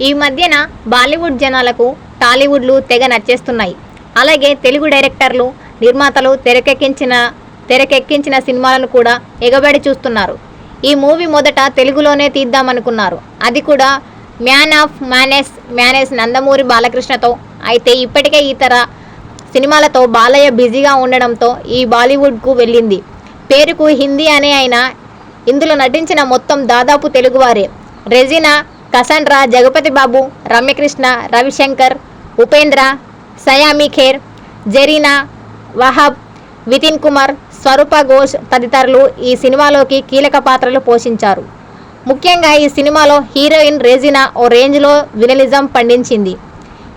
ఈ మధ్యన బాలీవుడ్ జనాలకు టాలీవుడ్లు తెగ నచ్చేస్తున్నాయి. అలాగే తెలుగు డైరెక్టర్లు, నిర్మాతలు తెరకెక్కించిన సినిమాలను కూడా ఎగబడి చూస్తున్నారు. ఈ మూవీ మొదట తెలుగులోనే తీద్దామనుకున్నారు. అది కూడా మ్యాన్ ఆఫ్ మ్యానేస్ నందమూరి బాలకృష్ణతో. అయితే ఇప్పటికే ఇతర సినిమాలతో బాలయ్య బిజీగా ఉండడంతో ఈ బాలీవుడ్కు వెళ్ళింది. పేరుకు హిందీ అనే అయినా ఇందులో నటించిన మొత్తం దాదాపు తెలుగువారే. రెజీనా, కసండ్రా, జగపతి బాబు, రమ్యకృష్ణ, రవిశంకర్, ఉపేంద్ర, సయామి ఖేర్, జరీనా, వహాబ్, వితిన్ కుమార్, స్వరూప ఘోష్ తదితరులు ఈ సినిమాలోకి కీలక పాత్రలు పోషించారు. ముఖ్యంగా ఈ సినిమాలో హీరోయిన్ రెజీనా ఓ రేంజ్లో విలనిజం పండించింది.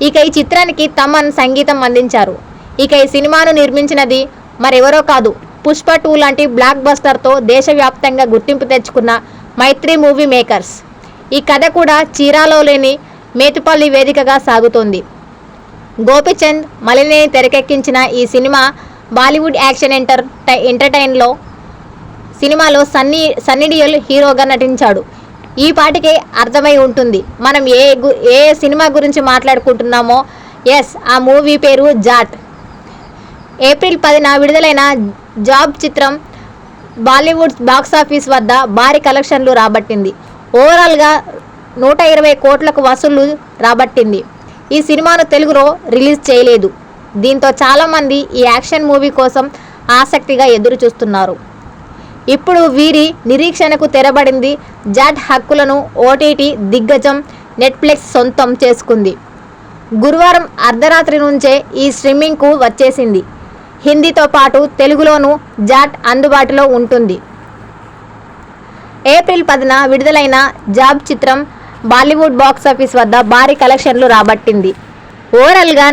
ఇక ఈ చిత్రానికి తమన్ సంగీతం అందించారు. ఇక ఈ సినిమాను నిర్మించినది మరెవరో కాదు, పుష్ప 2 లాంటి బ్లాక్ బస్టర్తో దేశవ్యాప్తంగా గుర్తింపు తెచ్చుకున్న మైత్రి మూవీ మేకర్స్. ఈ కథ కూడా చీరాలోని మేతుపల్లి వేదికగా సాగుతోంది. గోపిచంద్ మలినేని తెరకెక్కించిన ఈ సినిమా బాలీవుడ్ యాక్షన్ ఎంటర్టైన్లో సినిమాలో సన్నీ డియోల్ హీరోగా నటించాడు. ఈ పాటికే అర్థమై ఉంటుంది మనం ఏ సినిమా గురించి మాట్లాడుకుంటున్నామో. ఎస్, ఆ మూవీ పేరు జాట్. ఏప్రిల్ 10న విడుదలైన జాబ్ చిత్రం బాలీవుడ్ బాక్సాఫీస్ వద్ద భారీ కలెక్షన్లు రాబట్టింది. ఓవరాల్గా 120 కోట్లకు వసూళ్లు రాబట్టింది. ఈ సినిమాను తెలుగులో రిలీజ్ చేయలేదు. దీంతో చాలామంది ఈ యాక్షన్ మూవీ కోసం ఆసక్తిగా ఎదురు చూస్తున్నారు. ఇప్పుడు వీరి నిరీక్షణకు తెరబడింది. జాట్ హక్కులను ఓటీటీ దిగ్గజం నెట్ఫ్లిక్స్ సొంతం చేసుకుంది. గురువారం అర్ధరాత్రి నుంచే ఈ స్ట్రీమింగ్కు వచ్చేసింది. హిందీతో పాటు తెలుగులోనూ జాట్ అందుబాటులో ఉంటుంది. ఏప్రిల్ 10న విడుదలైన జాబ్ చిత్రం బాలీవుడ్ బాక్సాఫీస్ వద్ద భారీ కలెక్షన్లు రాబట్టింది. ఓవరాల్గా